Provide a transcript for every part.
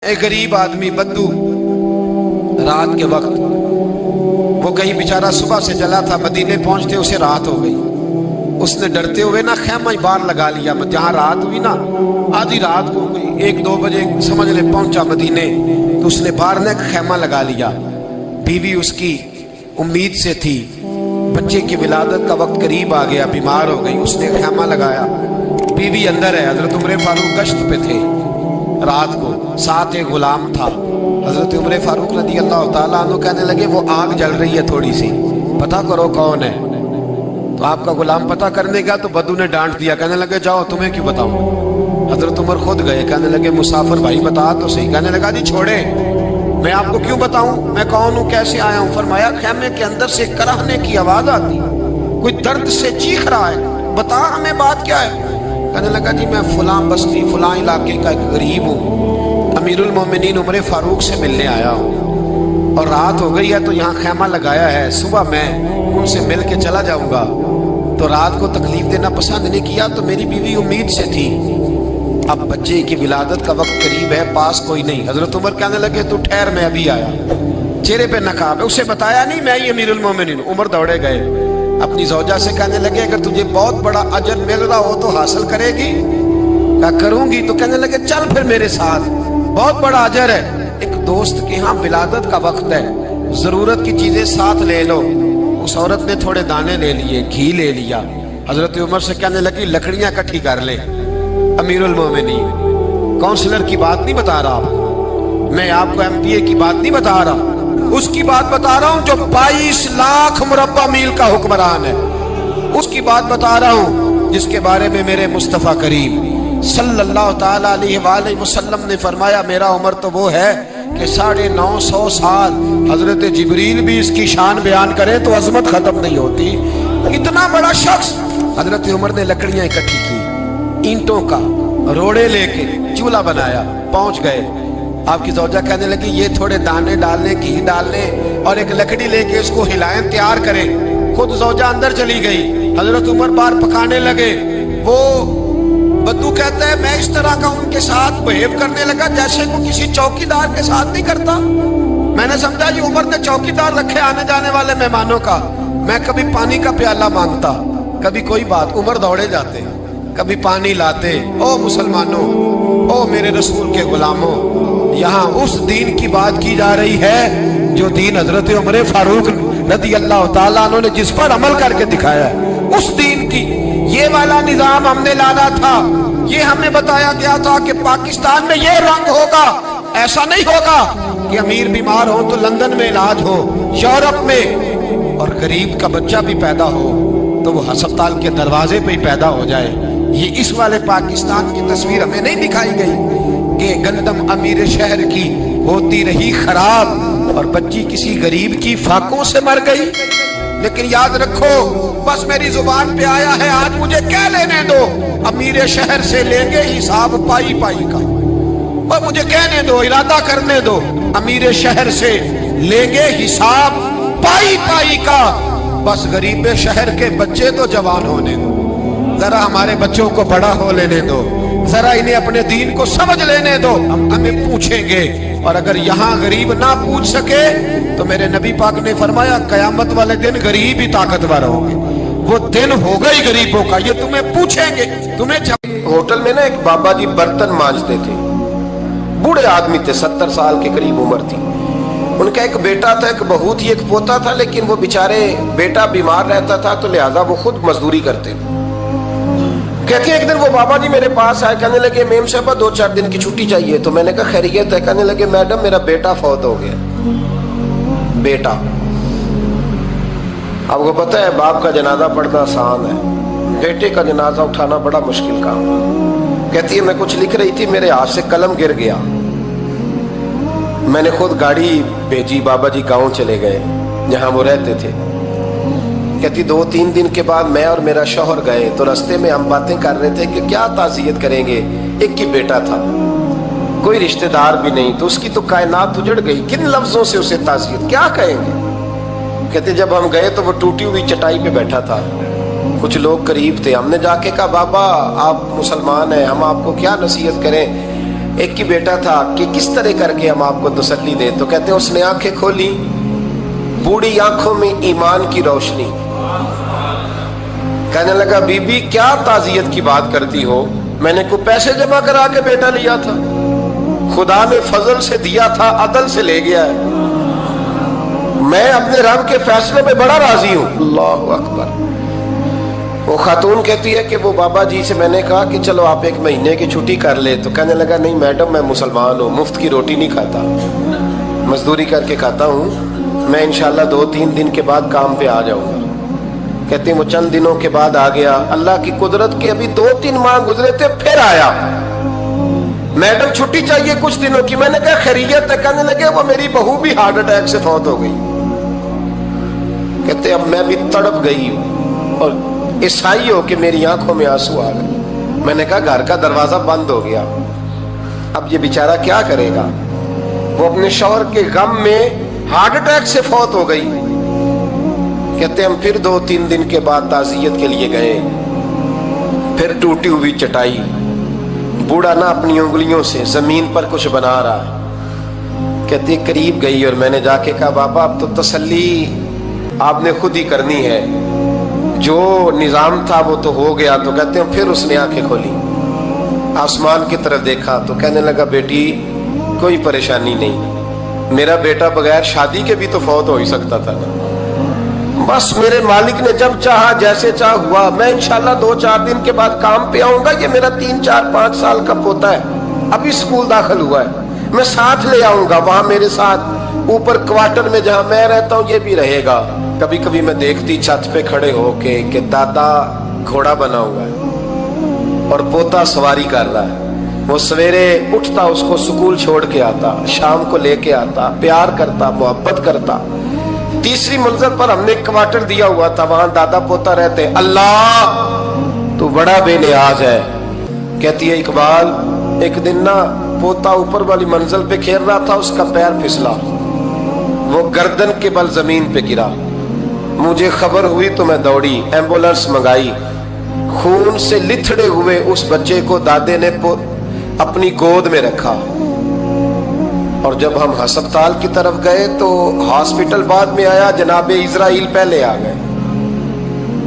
ایک غریب آدمی بدو رات کے وقت وہ کہیں بیچارہ صبح سے چلا تھا، مدینے پہنچتے اسے رات ہو گئی۔ اس نے ڈرتے ہوئے نا خیمہ ہی باہر لگا لیا، جہاں رات ہوئی نا آدھی رات کو گئی، 1-2 بجے سمجھ لے پہنچا مدینے، تو اس نے باہر نے ایک خیمہ لگا لیا۔ بیوی اس کی امید سے تھی، بچے کی ولادت کا وقت قریب آ گیا، بیمار ہو گئی، اس نے خیمہ لگایا، بیوی اندر ہے۔ حضرت عمر فاروق گشت پہ تھے رات کو، ساتھ ایک غلام تھا۔ حضرت عمر فاروق رضی اللہ تعالیٰ عنہ کہنے لگے وہ آگ جل رہی ہے تھوڑی سی، پتہ کرو کون ہے۔ تو آپ کا غلام پتہ کرنے گیا تو بدو نے ڈانٹ دیا، کہنے لگے جاؤ تمہیں کیوں بتاؤں۔ حضرت عمر خود گئے، کہنے لگے مسافر بھائی بتا تو صحیح۔ کہنے لگا جی چھوڑے، میں آپ کو کیوں بتاؤں، میں کون ہوں، کیسے آیا ہوں۔ فرمایا خیمے کے اندر سے کراہنے کی آواز آتی، کوئی درد سے چیخ رہا ہے، بتا ہمیں بات کیا ہے۔ کہنے لگا جی میں فلاں بستی فلاں علاقے کا ایک غریب ہوں، امیر المومنین عمر فاروق سے ملنے آیا ہوں، اور رات ہو گئی ہے تو یہاں خیمہ لگایا ہے، صبح میں ان سے مل کے چلا جاؤں گا۔ تو رات کو تکلیف دینا پسند نہیں کیا، تو میری بیوی امید سے تھی، اب بچے کی ولادت کا وقت قریب ہے، پاس کوئی نہیں۔ حضرت عمر کہنے لگے تو ٹھہر میں ابھی آیا، چہرے پہ نقاب ہے، اسے بتایا نہیں میں ہی امیر المومنین۔ عمر دوڑے گئے، اپنی زوجہ سے کہنے لگے اگر تجھے بہت بڑا اجر مل رہا ہو تو حاصل کرے گی؟ کہا کروں گی۔ تو کہنے لگے چل پھر میرے ساتھ، بہت بڑا اجر ہے، ایک دوست کے ہاں ولادت کا وقت ہے، ضرورت کی چیزیں ساتھ لے لو۔ اس عورت نے تھوڑے دانے لے لیے، گھی لے لیا۔ حضرت عمر سے کہنے لگی لکڑیاں اکٹھی کر لے۔ امیر المومنین کونسلر کی بات نہیں بتا رہا میں آپ کو، ایم پی اے کی بات نہیں بتا رہا، اس کی بات بتا رہا ہوں جو 22 لاکھ مربع میل کا حکمران ہے، اس کی بات بتا رہا ہوں جس کے بارے میں میرے مصطفیٰ کریم صلی اللہ تعالیٰ علیہ وآلہ وسلم نے فرمایا میرا عمر تو وہ ہے کہ 950 سال حضرت جبریل بھی اس کی شان بیان کرے تو عظمت ختم نہیں ہوتی، اتنا بڑا شخص۔ حضرت عمر نے لکڑیاں اکٹھی کی، اینٹوں کا روڑے لے کے چولہا بنایا، پہنچ گئے۔ آپ کی زوجہ کہنے لگی یہ تھوڑے دانے ڈالنے، گھی ڈالنے اور ایک لکڑی لے کے اس کو ہلائیں، تیار کریں۔ خود زوجہ اندر چلی گئی، حضرت عمر بار پکانے لگے۔ وہ بدو کہتا ہے میں اس طرح کا ان کے ساتھ بہیو کرنے لگا جیسے کو کسی چوکیدار کے ساتھ نہیں کرتا۔ میں نے سمجھا یہ عمر نے چوکیدار رکھے آنے جانے والے مہمانوں کا۔ میں کبھی پانی کا پیالہ مانگتا، کبھی کوئی بات، عمر دوڑے جاتے، کبھی پانی لاتے۔ او مسلمانوں، او میرے رسول کے غلاموں، یہاں اس دین کی بات کی جا رہی ہے جو دین حضرت عمر فاروق رضی اللہ تعالیٰ عنہ نے جس پر عمل کر کے دکھایا ہے، اس دین کی یہ والا نظام ہم نے لانا تھا۔ یہ ہمیں بتایا گیا تھا کہ پاکستان میں یہ رنگ ہوگا، ایسا نہیں ہوگا کہ امیر بیمار ہو تو لندن میں علاج ہو، یورپ میں، اور غریب کا بچہ بھی پیدا ہو تو وہ ہسپتال کے دروازے پہ ہی پیدا ہو جائے۔ یہ اس والے پاکستان کی تصویر ہمیں نہیں دکھائی گئی کہ گندم امیر شہر کی ہوتی رہی خراب اور بچی کسی غریب کی فاقوں سے مر گئی۔ لیکن یاد رکھو بس میری زبان پہ آیا ہے، آج مجھے کہہ لینے دو امیر شہر سے لیں گے حساب پائی پائی کا، اور مجھے کہنے دو، ارادہ کرنے دو، امیر شہر سے لیں گے حساب پائی پائی کا۔ بس غریب شہر کے بچے تو جوان ہونے دو، ذرا ہمارے بچوں کو بڑا ہو لینے دو، ذرا انہیں اپنے دین کو سمجھ لینے دو، ہم ہمیں پوچھیں گے۔ اور اگر یہاں غریب نہ پوچھ سکے تو میرے نبی پاک نے فرمایا قیامت والے دن غریب ہی طاقتور ہوں گے، وہ دن ہوگا ہی غریبوں کا، یہ تمہیں پوچھیں گے۔ ہوٹل میں نا ایک بابا جی برتن مانجتے تھے، بوڑھے آدمی تھے، 70 سال کے قریب عمر تھی۔ ان کا ایک بیٹا تھا، ایک بہو تھی، ایک پوتا تھا، لیکن وہ بیچارے بیٹا بیمار رہتا تھا تو لہٰذا وہ خود مزدوری کرتے۔ کہتے ہیں ایک دن وہ بابا جی میرے پاس آئے، کہنے لگے میم صاحبہ 2-4 دن کی چھٹی چاہیے۔ تو میں نے کہا خیریت ہے؟ کہنے لگے میڈم میرا بیٹا فوت ہو گیا۔ بیٹا، آپ کو پتہ ہے باپ کا جنازہ پڑھنا آسان ہے، بیٹے کا جنازہ اٹھانا بڑا مشکل کام۔ کہتی ہے میں کچھ لکھ رہی تھی، میرے ہاتھ سے قلم گر گیا، میں نے خود گاڑی بھیجی، بابا جی گاؤں چلے گئے جہاں وہ رہتے تھے۔ کہتی 2-3 دن کے بعد میں اور میرا شوہر گئے تو رستے میں ہم باتیں کر رہے تھے کہ کیا تعزیت کریں گے، ایک ہی بیٹا تھا، کوئی رشتہ دار بھی نہیں، تو اس کی تو کائنات اجڑ گئی، کن لفظوں سے اسے تعزیت کیا کہیں گے۔ کہتے جب ہم گئے تو وہ ٹوٹی ہوئی چٹائی پہ بیٹھا تھا، کچھ لوگ قریب تھے، ہم نے جا کے کہا بابا آپ مسلمان ہیں، ہم آپ کو کیا نصیحت کریں۔ ایک ہی بیٹا تھا کہ کس طرح کر کے ہم آپ کو تسلی دیں. تو کہتے ہیں اس نے آنکھیں کھولی, بوڑھی آنکھوں میں ایمان کی روشنی. کہنے لگا بی بی کیا تعزیت کی بات کرتی ہو, میں نے کوئی پیسے جمع کرا کے بیٹا لیا تھا, خدا نے فضل سے دیا تھا, عدل سے لے گیا ہے, میں اپنے رب کے فیصلے میں بڑا راضی ہوں. اللہ اکبر. وہ خاتون کہتی ہے کہ وہ بابا جی سے میں نے کہا کہ چلو آپ 1 مہینے کی چھٹی کر لے. تو کہنے لگا نہیں میڈم میں مسلمان ہوں, مفت کی روٹی نہیں کھاتا, مزدوری کر کے کھاتا ہوں, میں انشاءاللہ 2-3 دن کے بعد کام پہ آ جاؤں گا. کہتے ہیں وہ چند دنوں کے بعد آ گیا. اللہ کی قدرت کے ابھی 2-3 ماہ گزرے تھے, پھر آیا. میڈم چھٹی چاہیے کچھ دنوں کی. میں نے کہا خیریت ہے. کہنے لگے وہ میری بہو بھی ہارٹ اٹیک سے فوت ہو گئی. کہتے اب میں بھی تڑپ گئی اور عیسائی ہو کہ میری آنکھوں میں آنسو آ گئے. میں نے کہا گھر کا دروازہ بند ہو گیا, اب یہ بیچارہ کیا کرے گا. وہ اپنے شوہر کے غم میں ہارٹ اٹیک سے فوت ہو گئی. کہتے ہم پھر 2-3 دن کے بعد تعزیت کے لیے گئے. پھر ٹوٹی ہوئی چٹائی, بوڑھا نہ اپنی انگلیوں سے زمین پر کچھ بنا رہا ہے. کہتے قریب گئی اور میں نے جا کے کہا بابا اب تو تسلی آپ نے خود ہی کرنی ہے, جو نظام تھا وہ تو ہو گیا. تو کہتے ہیں پھر اس نے آنکھیں کھولی, آسمان کی طرف دیکھا تو کہنے لگا بیٹی کوئی پریشانی نہیں, میرا بیٹا بغیر شادی کے بھی تو فوت ہو ہی سکتا تھا نا, بس میرے مالک نے جب چاہا جیسے چاہ ہوا. میں انشاءاللہ 2-4 دن کے بعد کام پہ آؤں گا. یہ میرا 3-4-5 سال کا پوتا ہے, ابھی اسکول داخل ہوا ہے, میں ساتھ لے آؤں گا. وہاں میرے ساتھ اوپر کوارٹر میں جہاں میں رہتا ہوں یہ بھی رہے گا. کبھی کبھی میں دیکھتی چھت پہ کھڑے ہو کے کہ دادا گھوڑا بنا ہوا ہے اور پوتا سواری کر رہا ہے. وہ سویرے اٹھتا, اس کو سکول چھوڑ کے آتا, شام کو لے کے آتا, پیار کرتا, محبت کرتا. 3ری منزل پر ہم نے کوارٹر دیا ہوا تھا, وہاں دادا پوتا رہتے. اللہ تو بڑا بے نیاز ہے. کہتی ہے اقبال ایک دن نا پوتا اوپر والی منزل پہ کھیل رہا تھا, اس کا پیر پھسلا, وہ گردن کے بل زمین پہ گرا. مجھے خبر ہوئی تو میں دوڑی, ایمبولنس منگائی. خون سے لتھڑے ہوئے اس بچے کو دادے نے اپنی گود میں رکھا. اور جب ہم ہسپتال کی طرف گئے تو ہاسپٹل بعد میں آیا, جناب اسرائیل پہلے آ گئے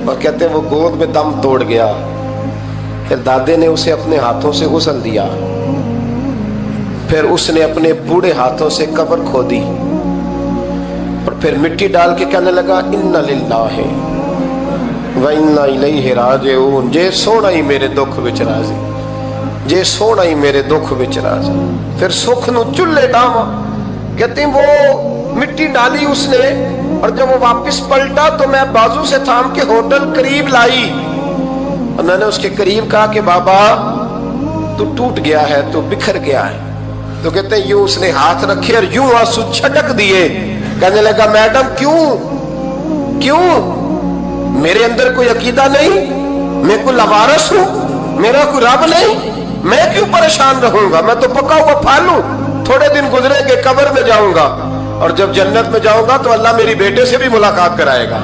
اور کہتے ہیں وہ گود میں دم توڑ گیا. پھر دادے نے اسے اپنے ہاتھوں سے غسل دیا, پھر اس نے اپنے بوڑھے ہاتھوں سے قبر کھودی اور پھر مٹی ڈال کے کہنے لگا انا للہ و انا الیہ راجعون. جے سونا ہی میرے دکھ وچ راضی, جے سونا ہی میرے دکھ وچ راضی. پھر سکھ نو چلے ڈاواں. کہتے ہیں وہ مٹی ڈالی اس نے, اور جب وہ واپس پلٹا تو میں بازو سے تھام کے ہوٹل قریب لائی اور میں نے اس کے قریب کہا کہ بابا تو ٹوٹ گیا ہے, تو بکھر گیا ہے. تو کہتے ہیں یوں اس نے ہاتھ رکھے اور یوں آنسو چھٹک دیے. کہنے لگا میڈم کیوں میرے اندر کوئی عقیدہ نہیں, میں کوئی لوارث ہوں, میرا کوئی رب نہیں, میں کیوں پریشان رہوں گا, میں تو پکا ہوا پھل ہوں. تھوڑے دن گزرے کہ قبر میں جاؤں گا, اور جب جنت میں جاؤں گا تو اللہ میری بیٹے سے بھی ملاقات کرائے گا,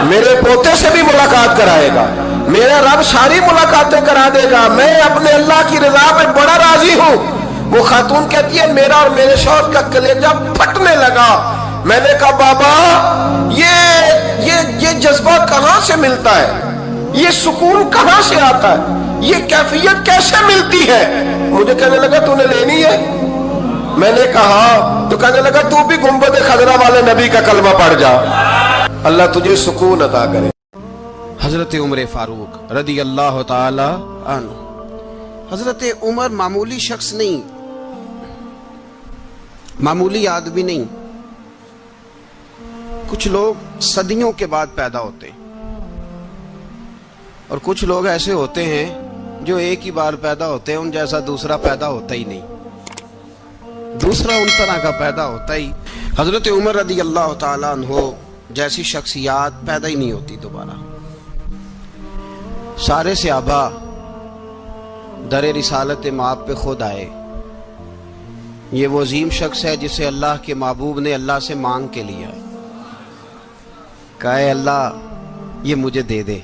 میرے پوتے سے بھی ملاقات کرائے گا, میرا رب ساری ملاقاتیں کرا دے گا. میں اپنے اللہ کی رضا میں بڑا راضی ہوں. وہ خاتون کہتی ہے میرا اور میرے شوہر کا کلیجہ پھٹنے لگا. میں نے کہا بابا یہ جذبہ کہاں سے ملتا ہے, یہ سکون کہاں سے آتا ہے, یہ کیفیت کیسے ملتی ہے. مجھے کہنے لگا تو نے لینی ہے. میں نے کہا, تو کہنے لگا تو بھی گنبد خضرا والے نبی کا کلمہ پڑھ جا, اللہ تجھے سکون عطا کرے. حضرت عمر فاروق رضی اللہ تعالی عنہ. حضرت عمر معمولی شخص نہیں, معمولی آدمی نہیں. کچھ لوگ صدیوں کے بعد پیدا ہوتے ہیں اور کچھ لوگ ایسے ہوتے ہیں جو ایک ہی بار پیدا ہوتے ہیں, ان جیسا دوسرا پیدا ہوتا ہی نہیں, دوسرا ان طرح کا پیدا ہوتا ہی. حضرت عمر رضی اللہ تعالیٰ عنہ جیسی شخصیات پیدا ہی نہیں ہوتی دوبارہ. سارے صحابہ در رسالت مآب پہ خود آئے. یہ وہ عظیم شخص ہے جسے اللہ کے محبوب نے اللہ سے مانگ کے لیا, کہا اے اللہ یہ مجھے دے دے.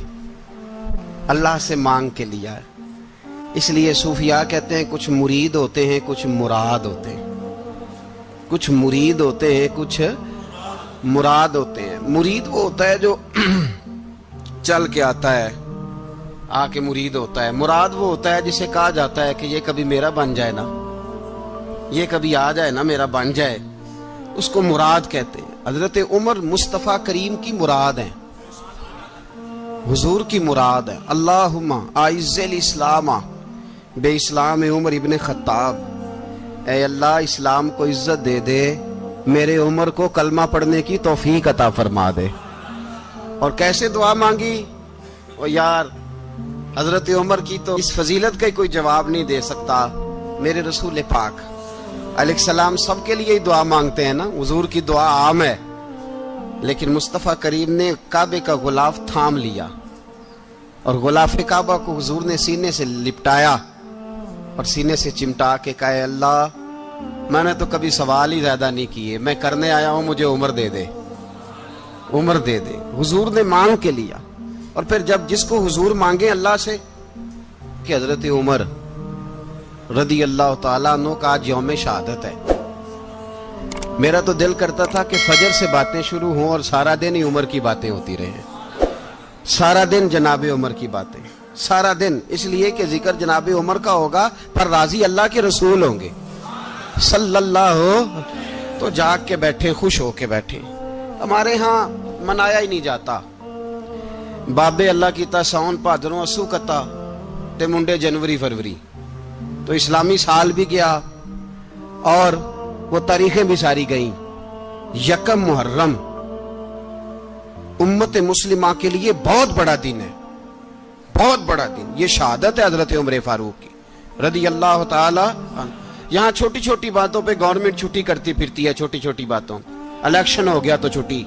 اللہ سے مانگ کے لیا ہے. اس لیے صوفیاء کہتے ہیں کچھ مرید ہوتے ہیں کچھ مراد ہوتے ہیں، کچھ مرید ہوتے ہیں کچھ مراد ہوتے ہیں۔ مرید وہ ہوتا ہے جو چل کے آتا ہے، آ کے مرید ہوتا ہے۔ مراد وہ ہوتا ہے جسے کہا جاتا ہے کہ یہ کبھی میرا بن جائے نا، یہ کبھی آ جائے نا، میرا بن جائے، اس کو مراد کہتے ہیں۔ حضرت عمر مصطفیٰ کریم کی مراد ہیں، حضور کی مراد ہے۔ اللہم اعز الاسلام بے اسلام عمر ابن خطاب، اے اللہ اسلام کو عزت دے دے، میرے عمر کو کلمہ پڑھنے کی توفیق عطا فرما دے۔ اور کیسے دعا مانگی؟ او یار حضرت عمر کی تو اس فضیلت کا کوئی جواب نہیں دے سکتا، میرے رسول پاک علیہ السلام سب کے لیے ہی دعا مانگتے ہیں نا، حضور کی دعا عام ہے، لیکن مصطفیٰ کریم نے کعبے کا غلاف تھام لیا اور غلاف کعبہ کو حضور نے سینے سے لپٹایا اور سینے سے چمٹا کے کہا، اے اللہ میں نے تو کبھی سوال ہی زیادہ نہیں کیے، میں کرنے آیا ہوں، مجھے عمر دے دے، عمر دے دے۔ حضور نے مانگ کے لیا۔ اور پھر جب جس کو حضور مانگے اللہ سے کہ حضرت عمر رضی اللہ تعالیٰ عنہ کا آج یوم شہادت ہے، میرا تو دل کرتا تھا کہ فجر سے باتیں شروع ہوں اور سارا دن ہی عمر کی باتیں ہوتی رہیں، سارا دن جناب عمر کی باتیں، سارا دن، اس لیے کہ ذکر جناب عمر کا ہوگا پر راضی اللہ کے رسول ہوں گے صلی اللہ ہو، تو جاگ کے بیٹھے، خوش ہو کے بیٹھے۔ ہمارے ہاں منایا ہی نہیں جاتا، بابے اللہ کی تا ساؤن بھادروں اسو کتا تے منڈے جنوری فروری، تو اسلامی سال بھی گیا اور وہ تاریخیں بھی ساری گئیں۔ یکم محرم امت مسلمہ کے لیے بہت بڑا دن ہے، بہت بڑا دن، یہ شہادت ہے حضرت عمر فاروق کی رضی اللہ تعالی عنہ۔ یہاں چھوٹی چھوٹی باتوں پہ گورنمنٹ چھٹی کرتی پھرتی ہے، چھوٹی چھوٹی باتوں، الیکشن ہو گیا تو چھٹی،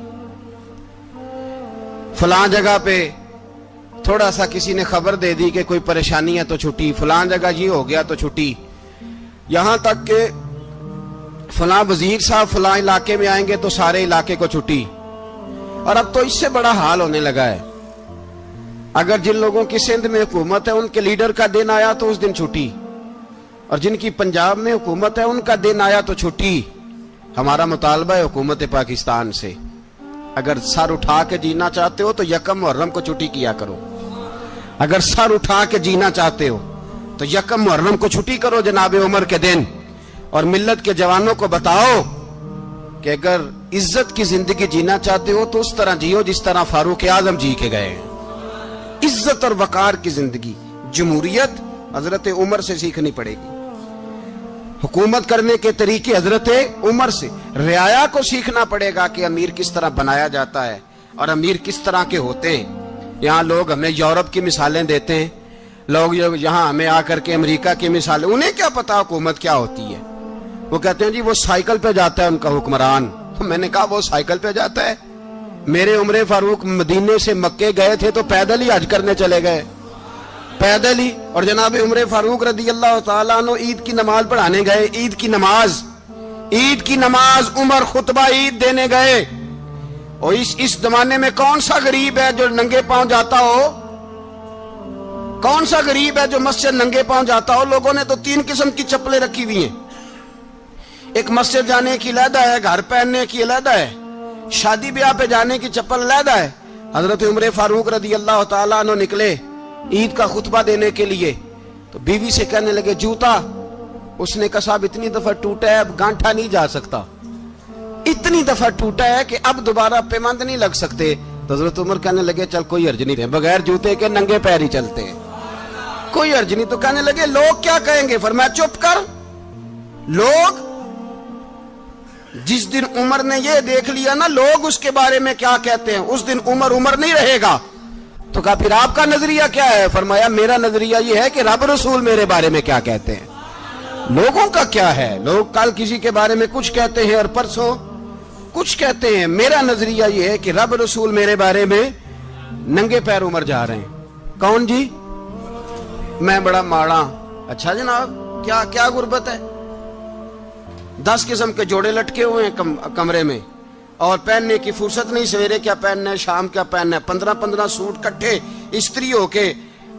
فلاں جگہ پہ تھوڑا سا کسی نے خبر دے دی کہ کوئی پریشانی ہے تو چھٹی، فلاں جگہ یہ ہو گیا تو چھٹی، یہاں تک کہ فلاں وزیر صاحب فلاں علاقے میں آئیں گے تو سارے علاقے کو چھٹی۔ اور اب تو اس سے بڑا حال ہونے لگا ہے، اگر جن لوگوں کی سندھ میں حکومت ہے ان کے لیڈر کا دن آیا تو اس دن چھٹی، اور جن کی پنجاب میں حکومت ہے ان کا دن آیا تو چھٹی۔ ہمارا مطالبہ ہے حکومت پاکستان سے، اگر سر اٹھا کے جینا چاہتے ہو تو یکم محرم کو چھٹی کیا کرو، اگر سر اٹھا کے جینا چاہتے ہو تو یکم محرم کو چھٹی کرو جناب عمر کے دن، اور ملت کے جوانوں کو بتاؤ کہ اگر عزت کی زندگی جینا چاہتے ہو تو اس طرح جیو جس طرح فاروق اعظم جی کے گئے ہیں، عزت اور وقار کی زندگی۔ جمہوریت حضرت عمر سے سیکھنی پڑے گی، حکومت کرنے کے طریقے حضرت عمر سے، رعایا کو سیکھنا پڑے گا کہ امیر کس طرح بنایا جاتا ہے اور امیر کس طرح کے ہوتے ہیں۔ یہاں لوگ ہمیں یورپ کی مثالیں دیتے ہیں، لوگ یہاں ہمیں آ کر کے امریکہ کی مثالیں، انہیں کیا پتا حکومت کیا ہوتی ہے، وہ کہتے ہیں جی وہ سائیکل پہ جاتا ہے ان کا حکمران۔ میں نے کہا وہ سائیکل پہ جاتا ہے؟ میرے عمر فاروق مدینے سے مکے گئے تھے تو پیدل ہی حج کرنے چلے گئے، پیدل ہی، اور جناب عمر فاروق رضی اللہ تعالیٰ عنہ عید کی نماز پڑھانے گئے، عید کی نماز عمر خطبہ عید دینے گئے۔ اور اس زمانے میں کون سا غریب ہے جو ننگے پاؤں جاتا ہو؟ کون سا غریب ہے جو مسجد ننگے پاؤں جاتا ہو؟ لوگوں نے تو 3 قسم کی چپلیں رکھی ہوئی ہیں، ایک مسجد جانے کی علیحدہ ہے، گھر پہننے کی علیحدہ ہے، شادی بیاہ پہ جانے کی چپل علیحدہ ہے۔ حضرت عمر فاروق رضی اللہ تعالیٰ عنہ نکلے عید کا خطبہ دینے کے لیے تو بیوی سے کہنے لگے جوتا، اس نے کہا صاحب اتنی دفعہ ٹوٹا ہے اب گانٹھا نہیں جا سکتا، اتنی دفعہ ٹوٹا ہے کہ اب دوبارہ پیمند نہیں لگ سکتے۔ تو حضرت عمر کہنے لگے چل کوئی حرج نہیں، بغیر جوتے کے ننگے پیر ہی چلتے ہیں، کوئی حرج نہیں۔ تو کہنے لگے لوگ کیا کہیں گے؟ فرمایا چپ کر، لوگ جس دن عمر نے یہ دیکھ لیا نا لوگ اس کے بارے میں کیا کہتے ہیں، اس دن عمر نہیں رہے گا۔ تو کہا پھر آپ کا نظریہ کیا ہے؟ فرمایا میرا نظریہ یہ ہے کہ رب رسول میرے بارے میں کیا کہتے ہیں، لوگوں کا کیا ہے؟ لوگ کل کسی کے بارے میں کچھ کہتے ہیں اور پرسوں کچھ کہتے ہیں، میرا نظریہ یہ ہے کہ رب رسول میرے بارے میں ننگے پیر عمر جا رہے ہیں۔ کون جی؟ میں بڑا ماڑا۔ اچھا جناب کیا غربت ہے؟ 10 قسم کے جوڑے لٹکے ہوئے ہیں کمرے میں اور پہننے کی فرصت نہیں، سویرے کیا پہننا ہے، شام کیا پہننا ہے، 15 سوٹ کٹھے استری ہو کے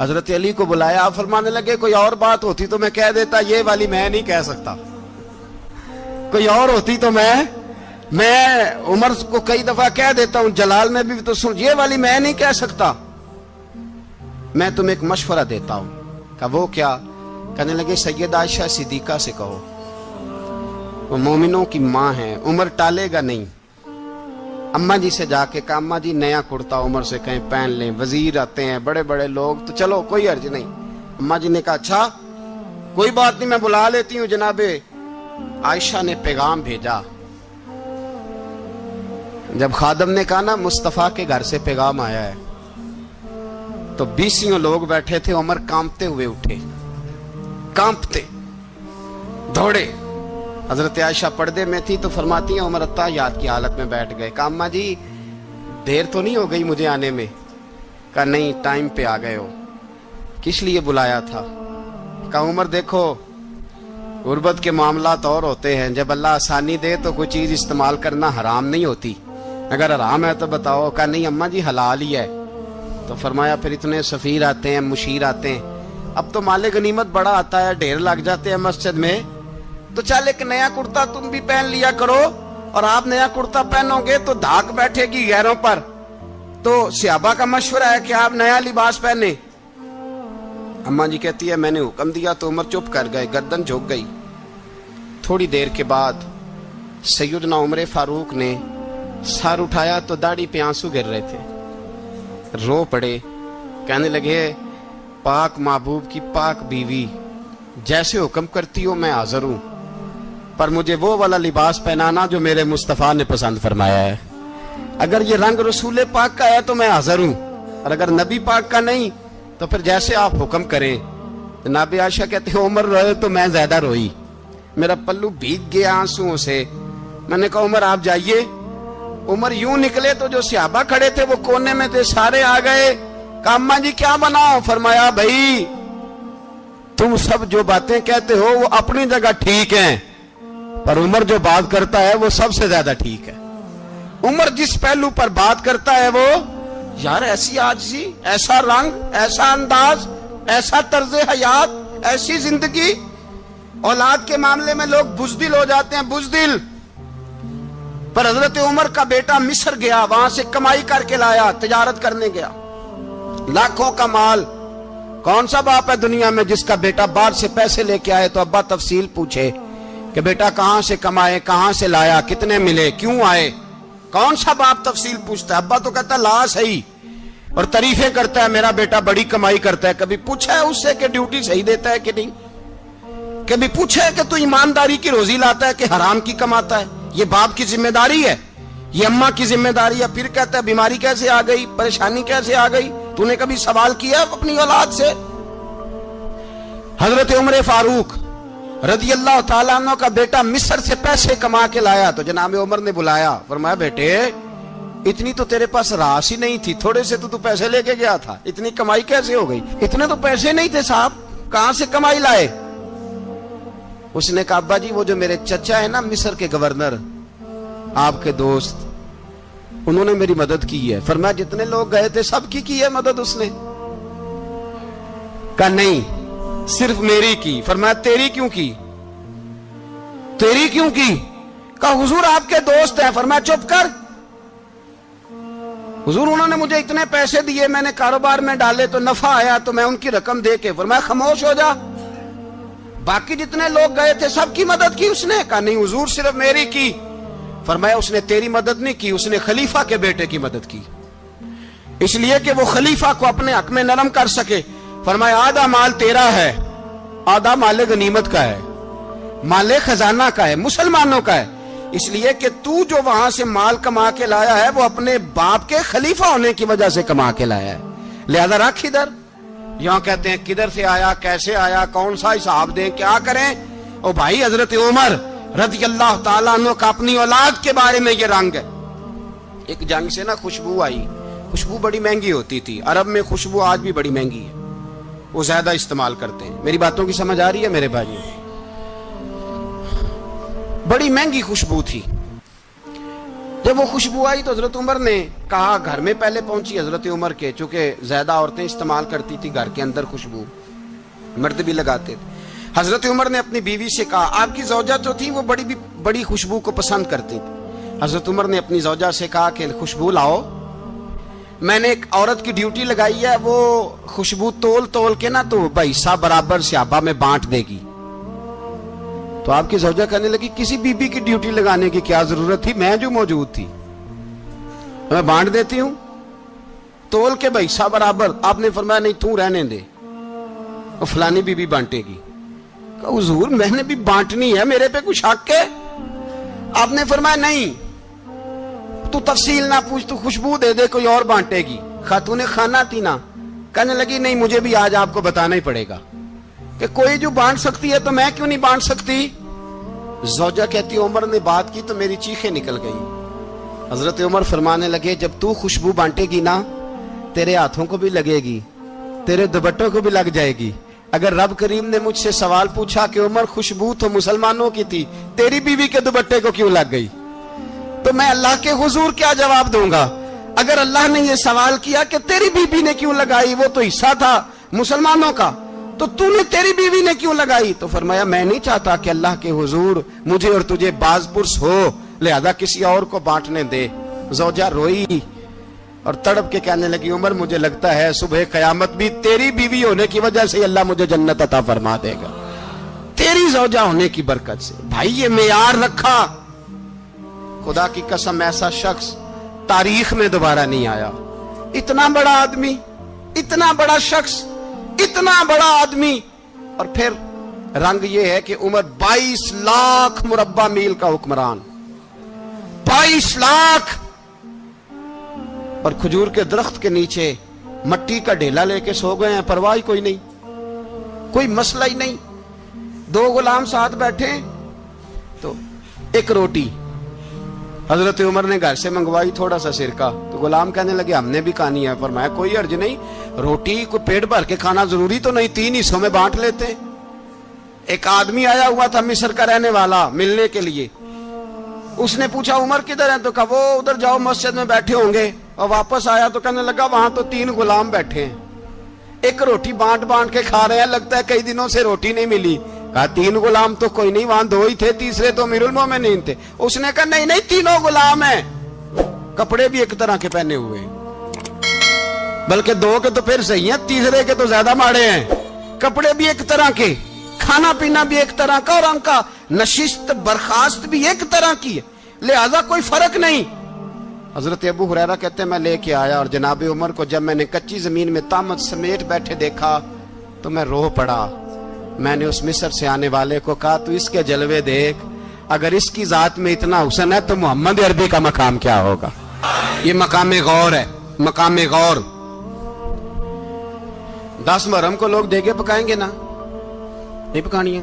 حضرت علی کو بلایا. آپ فرمانے لگے کوئی اور بات ہوتی تو میں کہہ دیتا, یہ والی میں نہیں کہہ سکتا. کوئی اور ہوتی تو میں عمر کو کئی دفعہ کہہ دیتا ہوں, جلال میں بھی تو سن, یہ والی میں نہیں کہہ سکتا. میں تمہیں ایک مشورہ دیتا ہوں. کہا وہ کیا؟ کہنے لگے سید عائشہ صدیقہ سے کہو, وہ مومنوں کی ماں ہیں, عمر ٹالے گا نہیں. اماں جی سے جا کے کہا اماں جی نیا کرتا عمر سے کہیں پہن لیں, وزیر آتے ہیں بڑے بڑے لوگ, تو چلو کوئی حرج نہیں. اماں جی نے کہا اچھا کوئی بات نہیں, میں بلا لیتی ہوں. جناب عائشہ نے پیغام بھیجا. جب خادم نے کہا نا مصطفیٰ کے گھر سے پیغام آیا ہے, تو 20 لوگ بیٹھے تھے. عمر کانپتے ہوئے اٹھے, کانپتے دوڑے. حضرت عائشہ پردے میں تھی تو فرماتی ہیں عمر اتحیات کی حالت میں بیٹھ گئے. کہا اماں جی دیر تو نہیں ہو گئی مجھے آنے میں؟ کہا نہیں, ٹائم پہ آ گئے ہو. کس لیے بلایا تھا؟ کہا عمر دیکھو غربت کے معاملات اور ہوتے ہیں, جب اللہ آسانی دے تو کوئی چیز استعمال کرنا حرام نہیں ہوتی, اگر حرام ہے تو بتاؤ. کہا نہیں اماں جی حلال ہی ہے. تو فرمایا پھر اتنے سفیر آتے ہیں, مشیر آتے ہیں, اب تو مال غنیمت بڑا آتا ہے, ڈھیر لگ جاتے ہیں مسجد میں, تو چل ایک نیا کرتا تم بھی پہن لیا کرو. اور آپ نیا کرتا پہنو گے تو دھاک بیٹھے گی غیروں پر. تو صحابہ کا مشورہ ہے کہ آپ نیا لباس پہنے. اماں جی کہتی ہے میں نے حکم دیا تو عمر چپ کر گئے, گردن جھک گئی. تھوڑی دیر کے بعد سیدنا عمر فاروق نے سر اٹھایا تو داڑھی پہ آنسو گر رہے تھے, رو پڑے. کہنے لگے پاک محبوب کی پاک بیوی, جیسے حکم کرتی ہو میں حاضر ہوں, پر مجھے وہ والا لباس پہنانا جو میرے مصطفیٰ نے پسند فرمایا ہے. اگر یہ رنگ رسول پاک کا ہے تو میں حاضر ہوں, اور اگر نبی پاک کا نہیں تو پھر جیسے آپ حکم کریں. جناب عائشہ کہتے ہیں عمر روئے تو میں زیادہ روئی, میرا پلو بھیگ گیا آنسوؤں سے. میں نے کہا عمر آپ جائیے. عمر یوں نکلے تو جو صحابہ کھڑے تھے وہ کونے میں تھے, سارے آ گئے. کہا اماں جی کیا بناؤ؟ فرمایا بھائی تم سب جو باتیں کہتے ہو وہ اپنی جگہ ٹھیک ہیں, پر عمر جو بات کرتا ہے وہ سب سے زیادہ ٹھیک ہے. عمر جس پہلو پر بات کرتا ہے وہ, یار ایسی عاجزی, ایسا رنگ, ایسا انداز, ایسا طرز حیات, ایسی زندگی. اولاد کے معاملے میں لوگ بزدل ہو جاتے ہیں, بزدل. پر حضرت عمر کا بیٹا مصر گیا, وہاں سے کمائی کر کے لایا, تجارت کرنے گیا, لاکھوں کا مال. کون سا باپ ہے دنیا میں جس کا بیٹا باہر سے پیسے لے کے آئے تو ابا تفصیل پوچھے کہ بیٹا کہاں سے کمائے, کہاں سے لایا, کتنے ملے, کیوں آئے؟ کون سا باپ تفصیل پوچھتا ہے؟ ابا تو کہتا ہے لا صحیح, اور تعریفیں کرتا ہے میرا بیٹا بڑی کمائی کرتا ہے. کبھی پوچھا ہے اس سے کہ ڈیوٹی صحیح دیتا ہے کہ نہیں؟ کبھی پوچھا ہے کہ تو ایمانداری کی روزی لاتا ہے کہ حرام کی کماتا ہے؟ یہ باپ کی ذمہ داری ہے, یہ اماں کی ذمہ داری ہے. پھر کہتا ہے بیماری کیسے آ گئی, پریشانی کیسے آ گئی, تو نے کبھی سوال کیا اپنی اولاد سے؟ حضرت عمر فاروق رضی اللہ تعالیٰ عنہ کا بیٹا مصر سے پیسے کما کے لایا تو جناب عمر نے بلایا, فرمایا بیٹے اتنی تو تیرے پاس راس ہی نہیں تھی, تھوڑے سے تو پیسے لے کے گیا تھا, اتنی کمائی کیسے ہو گئی؟ اتنے تو پیسے نہیں تھے صاحب, کہاں سے کمائی لائے؟ اس نے کہا ابا جی وہ جو میرے چچا ہے نا مصر کے گورنر, آپ کے دوست, انہوں نے میری مدد کی ہے. فرمایا جتنے لوگ گئے تھے سب کی ہے مدد اس نے؟ کہا نہیں صرف میری کی. فرمایا تیری کیوں کی؟ تیری کیوں کی؟ کہا حضور آپ کے دوست ہیں. فرمایا چپ کر, حضور انہوں نے مجھے اتنے پیسے دیے, میں نے کاروبار میں ڈالے تو نفع آیا تو میں ان کی رقم دے کے. فرمایا خاموش ہو جا, باقی جتنے لوگ گئے تھے سب کی مدد کی اس نے؟ کہا نہیں حضور صرف میری کی. فرمایا اس نے تیری مدد نہیں کی, اس نے خلیفہ کے بیٹے کی مدد کی, اس لیے کہ وہ خلیفہ کو اپنے حق میں نرم کر سکے. فرمایا آدھا مال تیرا ہے, آدھا مال غنیمت کا ہے, مال خزانہ کا ہے, مسلمانوں کا ہے, اس لیے کہ تو جو وہاں سے مال کما کے لایا ہے وہ اپنے باپ کے خلیفہ ہونے کی وجہ سے کما کے لایا ہے, لہذا رکھ ادھر. یہاں کہتے ہیں کدھر سے آیا, کیسے آیا, کون سا حساب دیں, کیا کریں؟ او بھائی حضرت عمر رضی اللہ تعالیٰ عنہ کا اپنی اولاد کے بارے میں یہ رنگ ہے. ایک جنگ سے نا خوشبو آئی, خوشبو بڑی مہنگی ہوتی تھی, عرب میں خوشبو آج بھی بڑی مہنگی ہے, وہ زیادہ استعمال کرتے ہیں. میری باتوں کی سمجھ آ رہی ہے میرے بھائیوں؟ بڑی مہنگی خوشبو تھی. جب وہ خوشبو آئی تو حضرت عمر نے کہا, گھر میں پہلے پہنچی حضرت عمر کے, چونکہ زیادہ عورتیں استعمال کرتی تھی گھر کے اندر خوشبو, مرد بھی لگاتے تھے. حضرت عمر نے اپنی بیوی سے کہا, آپ کی زوجہ جو تھی وہ بڑی خوشبو کو پسند کرتی تھی. حضرت عمر نے اپنی زوجہ سے کہا کہ خوشبو لاؤ, میں نے ایک عورت کی ڈیوٹی لگائی ہے, وہ خوشبو تول کے نا تو حصہ برابر صحابہ میں بانٹ دے گی. تو آپ کی زوجہ کہنے لگی, کسی بی بی کی ڈیوٹی لگانے کی کیا ضرورت تھی, میں جو موجود تھی میں بانٹ دیتی ہوں تول کے حصہ برابر. آپ نے فرمایا نہیں, تو رہنے دے, اور فلانی بی بی بانٹے گی. کہا حضور میں نے بھی بانٹنی ہے, میرے پہ کچھ حق ہے؟ آپ نے فرمایا نہیں, تو تفصیل نہ پوچھ, تو خوشبو دے دے, کوئی اور بانٹے گی. خاتون خانہ تھی نا, کہنے لگی نہیں مجھے بھی آج آپ کو بتانا ہی پڑے گا کہ کوئی جو بانٹ سکتی ہے تو میں کیوں نہیں بانٹ سکتی. زوجہ کہتی عمر نے بات کی تو میری چیخیں نکل گئی. حضرت عمر فرمانے لگے, جب تو خوشبو بانٹے گی نا تیرے ہاتھوں کو بھی لگے گی, تیرے دوپٹوں کو بھی لگ جائے گی. اگر رب کریم نے مجھ سے سوال پوچھا کہ عمر خوشبو تو مسلمانوں کی تھی, تیری بیوی کے دوپٹے کو کیوں لگ گئی, تو میں اللہ کے حضور کیا جواب دوں گا؟ اگر اللہ نے یہ سوال کیا کہ تیری بیوی نے کیوں لگائی, وہ تو حصہ تھا مسلمانوں کا, تو تو نے تیری بیوی نے کیوں لگائی؟ تو فرمایا میں نہیں چاہتا کہ اللہ کے حضور مجھے اور تجھے باز پرس ہو, لہذا کسی اور کو بانٹنے دے. زوجہ روئی اور تڑپ کے کہنے لگی, عمر مجھے لگتا ہے صبح قیامت بھی تیری بیوی ہونے کی وجہ سے اللہ مجھے جنت عطا فرما دے گا, تیری زوجہ ہونے کی برکت سے. بھائی یہ معیار رکھا, خدا کی قسم ایسا شخص تاریخ میں دوبارہ نہیں آیا. اتنا بڑا آدمی, اتنا بڑا شخص, اتنا بڑا آدمی, اور پھر رنگ یہ ہے کہ عمر 22 لاکھ مربع میل کا حکمران, 22 لاکھ, اور کھجور کے درخت کے نیچے مٹی کا ڈھیلا لے کے سو گئے ہیں, پرواہ کوئی نہیں, کوئی مسئلہ ہی نہیں. 2 غلام ساتھ بیٹھے تو ایک روٹی حضرت عمر نے گھر سے منگوائی, تھوڑا سا سرکہ, تو غلام کہنے لگے ہم نے بھی کھانی ہے. فرمایا کوئی حرج نہیں, روٹی کو پیٹ بھر کے کھانا ضروری تو نہیں, 3 حصوں میں بانٹ لیتے. ایک آدمی آیا ہوا تھا مصر کا رہنے والا ملنے کے لیے, اس نے پوچھا عمر کدھر ہیں, تو کہا وہ ادھر جاؤ مسجد میں بیٹھے ہوں گے. اور واپس آیا تو کہنے لگا وہاں تو 3 غلام بیٹھے ہیں, ایک روٹی بانٹ کے کھا رہے ہیں, لگتا ہے کئی دنوں سے روٹی نہیں ملی. کہا 3 غلام تو کوئی نہیں, وہاں 2 ہی تھے, تیسرے تو امیر المومنین تھے. اس نے کہا نہیں 3 غلام ہیں, کپڑے بھی ایک طرح کے پہنے ہوئے, بلکہ 2 کے تو پھر صحیح ہیں, تیسرے کے تو زیادہ ماڑے ہیں. کپڑے بھی ایک طرح کے, کھانا پینا بھی ایک طرح کا, اور ان کا نشست برخاست بھی ایک طرح کی ہے, لہذا کوئی فرق نہیں. حضرت ابو ہریرہ کہتے ہیں میں لے کے آیا, اور جناب عمر کو جب میں نے کچی زمین میں تامت سمیٹ بیٹھے دیکھا تو میں رو پڑا. میں نے اس مصر سے آنے والے کو کہا تو اس کے جلوے دیکھ, اگر اس کی ذات میں اتنا حسن ہے تو محمد عربی کا مقام کیا ہوگا. یہ مقام غور ہے, مقام غور. 10 محرم کو لوگ دیگے پکائیں گے نا, نہیں پکانی ہے,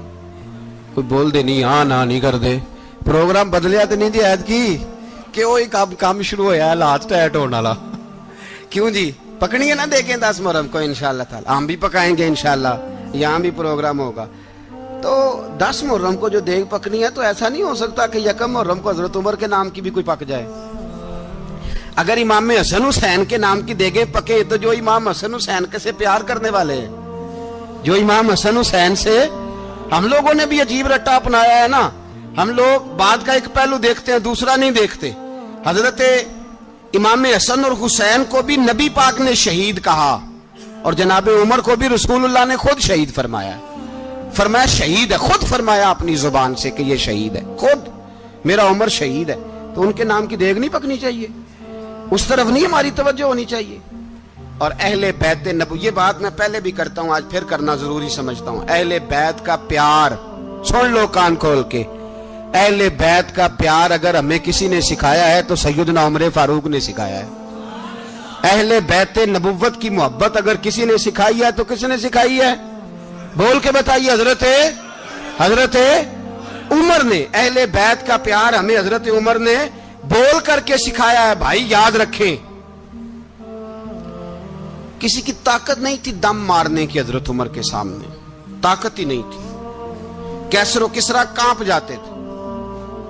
کوئی بول دے نہیں, ہاں نہ نہیں کر دے, پروگرام بدلیا تو نہیں دی عید کی کہ وہی کام شروع ہویا ہے لات ٹائٹ ہونے والا. کیوں جی, پکنی ہے نا دیکھیں 10 محرم کو انشاءاللہ تعالی, ہم بھی پکائیں گے انشاءاللہ, یہاں بھی پروگرام ہوگا. تو 10 محرم کو جو دیگ پکنی ہے تو ایسا نہیں ہو سکتا کہ 1 محرم کو حضرت عمر کے نام کی بھی کوئی پک جائے. اگر امام حسن حسین کے نام کی دیگیں پکے تو جو امام حسن حسین سے پیار کرنے والے ہیں, جو امام حسن حسین سے, ہم لوگوں نے بھی عجیب رٹا اپنایا ہے نا, ہم لوگ بات کا ایک پہلو دیکھتے ہیں دوسرا نہیں دیکھتے. حضرت امام حسن اور حسین کو بھی نبی پاک نے شہید کہا, اور جناب عمر کو بھی رسول اللہ نے خود شہید فرمایا. فرمایا شہید ہے, خود فرمایا اپنی زبان سے کہ یہ شہید ہے, خود میرا عمر شہید ہے. تو ان کے نام کی دیگ نہیں پکنی چاہیے, اس طرف نہیں ہماری توجہ ہونی چاہیے. اور اہل بیت نبوی, یہ بات میں پہلے بھی کرتا ہوں, آج پھر کرنا ضروری سمجھتا ہوں. اہل بیت کا پیار سن لو کان کھول کے, اہل بیت کا پیار اگر ہمیں کسی نے سکھایا ہے تو سیدنا عمر فاروق نے سکھایا ہے. اہل بیت نبوت کی محبت اگر کسی نے سکھائی ہے تو کس نے سکھائی ہے؟ بول کے بتائیے. حضرت عمر نے. اہل بیت کا پیار ہمیں حضرت عمر نے بول کر کے سکھایا ہے. بھائی یاد رکھیں, کسی کی طاقت نہیں تھی دم مارنے کی حضرت عمر کے سامنے, طاقت ہی نہیں تھی. کیسر و کسرا کانپ جاتے تھے,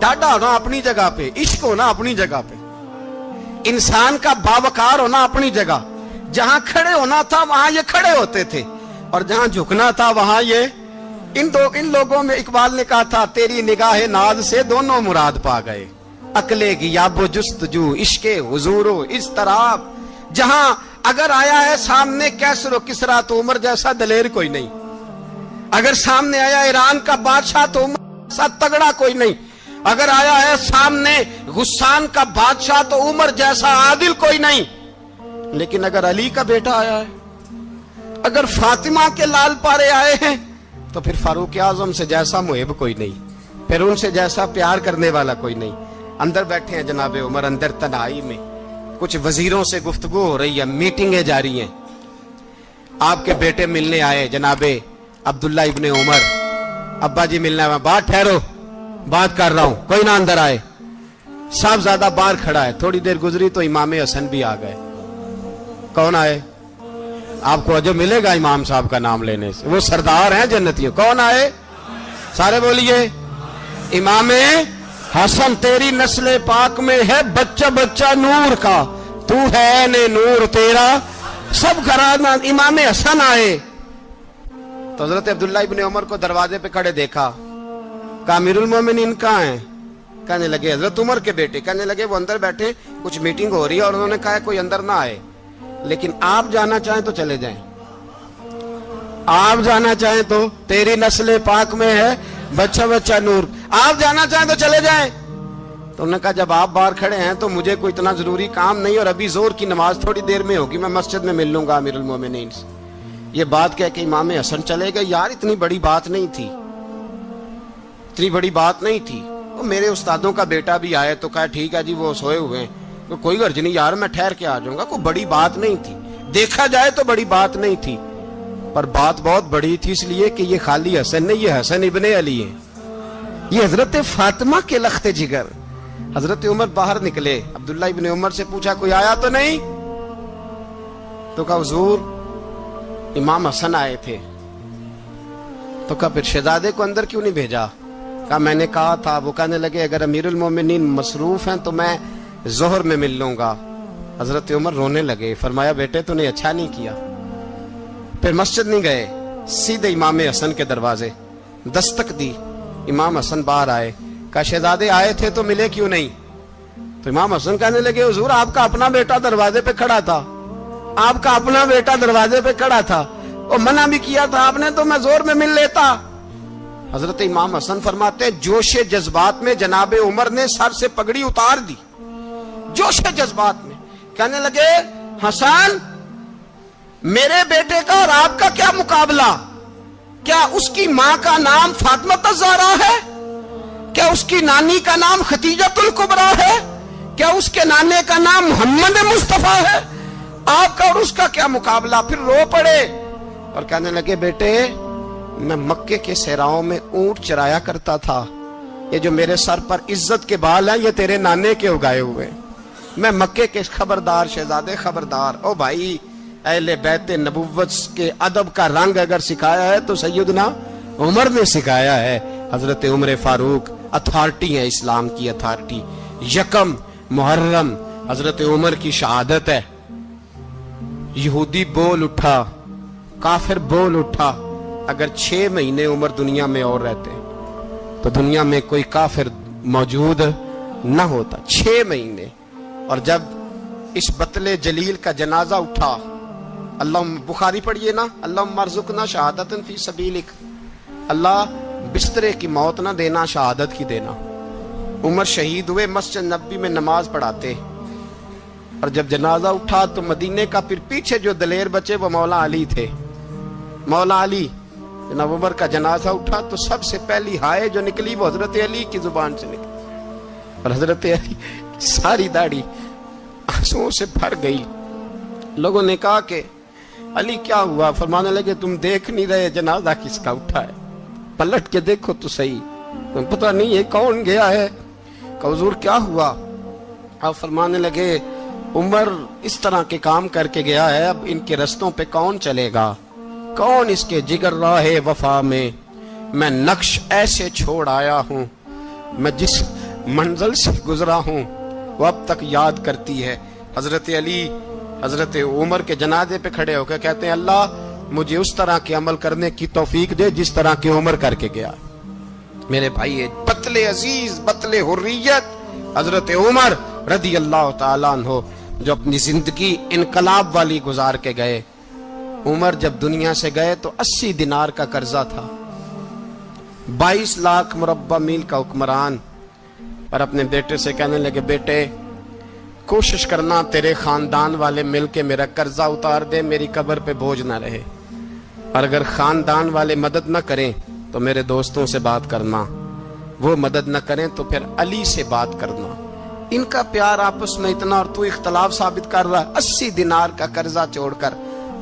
ڈاڈا ہونا اپنی جگہ پہ، عشق ہونا اپنی جگہ پہ، انسان کا باوقار ہونا اپنی جگہ، جہاں کھڑے ہونا تھا وہاں یہ کھڑے ہوتے تھے، اور جہاں جھکنا تھا وہاں یہ ان لوگوں میں اقبال نے کہا تھا تیری نگاہ ناز سے دونوں مراد پا گئے، عقلے کی یاب و جستجو، عشق حضور و اضطراب، جہاں اگر آیا ہے سامنے کیسر و کسرا تو عمر جیسا دلیر کوئی نہیں، اگر سامنے آیا ایران کا بادشاہ تو عمر جیسا تگڑا کوئی نہیں، اگر آیا ہے سامنے غسان کا بادشاہ تو عمر جیسا عادل کوئی نہیں، لیکن اگر علی کا بیٹا آیا ہے، اگر فاطمہ کے لال پارے آئے ہیں تو پھر فاروق اعظم سے جیسا محب کوئی نہیں، پھر ان سے جیسا پیار کرنے والا کوئی نہیں۔ اندر بیٹھے ہیں جناب عمر، اندر تنہائی میں کچھ وزیروں سے گفتگو ہو رہی ہے، میٹنگیں جاری ہیں، آپ کے بیٹے ملنے آئے جناب عبداللہ ابن عمر، ابا جی ملنا ہے، بات ٹھہرو بات کر رہا ہوں، کوئی نہ اندر آئے، صاحب زیادہ باہر کھڑا ہے، تھوڑی دیر گزری تو امام حسن بھی آ گئے، کون آئے؟ آپ کو جو ملے گا امام صاحب کا نام لینے سے، وہ سردار ہیں جنتیوں، کون آئے؟ سارے بولیے امام حسن، تیری نسل پاک میں ہے بچہ بچہ نور کا، تو ہے نے نور تیرا سب گھرانہ، امام حسن آئے تو حضرت عبداللہ ابن عمر کو دروازے پہ کھڑے دیکھا، کہا امیر المومنین کہاں ہیں؟ کہنے لگے حضرت عمر کے بیٹے، کہنے لگے وہ اندر بیٹھے، کچھ میٹنگ ہو رہی ہے، اور انہوں نے کہا کوئی اندر نہ آئے، لیکن آپ جانا چاہیں تو چلے جائیں، آپ جانا چاہیں تو، تیری نسل پاک میں ہے بچہ بچہ نور، آپ جانا چاہیں تو چلے جائیں۔ تو انہوں نے کہا جب آپ باہر کھڑے ہیں تو مجھے کوئی اتنا ضروری کام نہیں، اور ابھی زور کی نماز تھوڑی دیر میں ہوگی، میں مسجد میں مل لوں گا امیر المومنین سے۔ یہ بات کہہ کے امام حسن چلے گئے، یار اتنی بڑی بات نہیں تھی، اتنی بڑی بات نہیں تھی، وہ میرے استادوں کا بیٹا بھی آئے تو کہا ٹھیک ہے جی وہ سوئے ہوئے ہیں، تو کوئی غرض نہیں یار میں ٹھہر کے آ جاؤں گا، کوئی بڑی بات نہیں تھی، دیکھا جائے تو بڑی بات نہیں تھی، پر بات بہت بڑی تھی، اس لیے کہ یہ خالی حسن نہیں، یہ حسن ابن علی ہے، یہ حضرت فاطمہ کے لخت جگر۔ حضرت عمر باہر نکلے، عبداللہ ابن عمر سے پوچھا کوئی آیا تو نہیں؟ تو کہا حضور امام حسن آئے تھے۔ تو کہا پھر شہزادے کو اندر کیوں نہیں بھیجا؟ کہا میں نے کہا تھا، وہ کہنے لگے اگر امیر المومنین مصروف ہیں تو میں ظہر میں مل لوں گا۔ حضرت عمر رونے لگے، فرمایا بیٹے تو نے اچھا نہیں کیا۔ پھر مسجد نہیں گئے، سیدھے امام حسن کے دروازے دستک دی، امام حسن باہر آئے، کہا شہزادے آئے تھے تو ملے کیوں نہیں؟ تو امام حسن کہنے لگے حضور آپ کا اپنا بیٹا دروازے پہ کھڑا تھا، آپ کا اپنا بیٹا دروازے پہ کھڑا تھا، اور منع بھی کیا تھا آپ نے تو میں زور میں مل لیتا۔ حضرت امام حسن فرماتے جوش جذبات میں جناب عمر نے سر سے پگڑی اتار دی، جوش جذبات میں کہنے لگے حسن میرے بیٹے کا اور آپ کا کیا مقابلہ؟ کیا اس کی ماں کا نام فاطمہ الزہرا ہے؟ کیا اس کی نانی کا نام خدیجۃ الکبریٰ ہے؟ کیا اس کے نانے کا نام محمد مصطفیٰ ہے؟ آپ کا اور اس کا کیا مقابلہ؟ پھر رو پڑے اور کہنے لگے بیٹے میں مکے کے صحراؤں میں اونٹ چرایا کرتا تھا، یہ جو میرے سر پر عزت کے بال ہیں یہ تیرے نانے کے اگائے ہوئے، میں مکے کے خبردار شہزادے خبردار۔ او بھائی اہل بیت نبوت کے ادب کا رنگ اگر سکھایا ہے تو سیدنا عمر نے سکھایا ہے۔ حضرت عمر فاروق اتھارٹی ہے، اسلام کی اتھارٹی۔ یکم محرم حضرت عمر کی شہادت ہے، یہودی بول اٹھا، کافر بول اٹھا، اگر 6 مہینے عمر دنیا میں اور رہتے تو دنیا میں کوئی کافر موجود نہ ہوتا، 6 مہینے۔ اور جب اس بطل جلیل کا جنازہ اٹھا، اللہ بخاری پڑھیے نا، اللہم ارزقنا شہادتن فی سبیلک، اللہ بسترے کی موت نہ دینا، شہادت کی دینا۔ عمر شہید ہوئے، مسجد نبوی میں نماز پڑھاتے، اور جب جنازہ اٹھا تو مدینے کا پھر پیچھے جو دلیر بچے وہ مولا علی تھے، مولا علی۔ جناب عمر کا جنازہ اٹھا تو سب سے پہلی ہائے جو نکلی وہ حضرت علی کی زبان سے نکلی، اور حضرت علی ساری داڑھی آنسوؤں سے بھر گئی۔ لوگوں نے کہا کہ علی کیا ہوا؟ فرمانے لگے تم دیکھ نہیں رہے جنازہ کس کا اٹھا ہے، پلٹ کے دیکھو تو صحیح، تم پتہ نہیں یہ کون گیا ہے؟ کہ حضور کیا ہوا؟ آپ فرمانے لگے عمر اس طرح کے کام کر کے گیا ہے، اب ان کے رستوں پہ کون چلے گا؟ کون اس کے جگر راہ وفا میں؟ میں نقش ایسے چھوڑ آیا ہوں میں جس منزل سے گزرا ہوں وہ اب تک یاد کرتی ہے. حضرت علی حضرت عمر کے جنازے پہ کھڑے ہو کے کہتے ہیں اللہ مجھے اس طرح کے عمل کرنے کی توفیق دے جس طرح کی عمر کر کے گیا. میرے بھائی بطل عزیز بطل حریت حضرت عمر رضی اللہ تعالیٰ عنہ جو اپنی زندگی انقلاب والی گزار کے گئے. عمر جب دنیا سے گئے تو 80 دینار کا قرضہ تھا. 22 لاکھ مربع میل کا حکمران. اور اپنے بیٹے سے کہنے لگے بیٹے کوشش کرنا تیرے خاندان والے مل کے میرا قرضہ اتار دے, میری قبر پہ بوجھ نہ رہے. اور اگر خاندان والے مدد نہ کریں تو میرے دوستوں سے بات کرنا, وہ مدد نہ کریں تو پھر علی سے بات کرنا. ان کا پیار آپس میں اتنا اور تو اختلاف ثابت کر رہا. 80 دینار کا قرضہ چھوڑ کر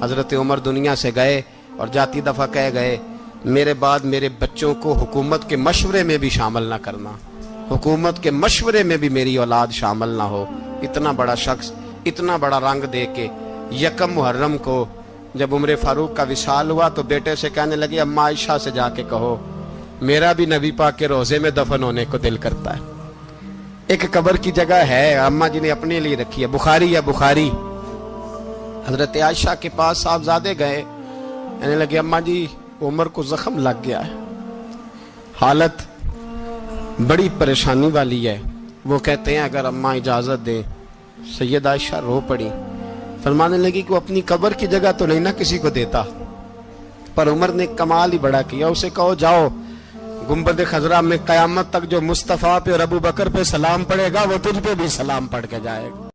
حضرت عمر دنیا سے گئے اور جاتی دفعہ کہہ گئے میرے بعد میرے بچوں کو حکومت کے مشورے میں بھی شامل نہ کرنا, حکومت کے مشورے میں بھی میری اولاد شامل نہ ہو. اتنا بڑا شخص اتنا بڑا رنگ دے کے یکم محرم کو جب عمر فاروق کا وصال ہوا تو بیٹے سے کہنے لگے اماں عائشہ سے جا کے کہو میرا بھی نبی پاک کے روزے میں دفن ہونے کو دل کرتا ہے. ایک قبر کی جگہ ہے اماں جی نے اپنے لیے رکھی ہے, بخاری ہے بخاری. حضرت عائشہ کے پاس صاحبزادے گئے, کہنے لگے اماں جی عمر کو زخم لگ گیا ہے, حالت بڑی پریشانی والی ہے. وہ کہتے ہیں اگر اماں اجازت دیں. سید عائشہ رو پڑی, فرمانے لگی کہ وہ اپنی قبر کی جگہ تو نہیں نہ کسی کو دیتا, پر عمر نے کمال ہی بڑا کیا. اسے کہو جاؤ گنبد خضرا میں قیامت تک جو مصطفیٰ پہ اور ابو بکر پہ سلام پڑے گا وہ تجھ پہ بھی سلام پڑھ کے جائے گا.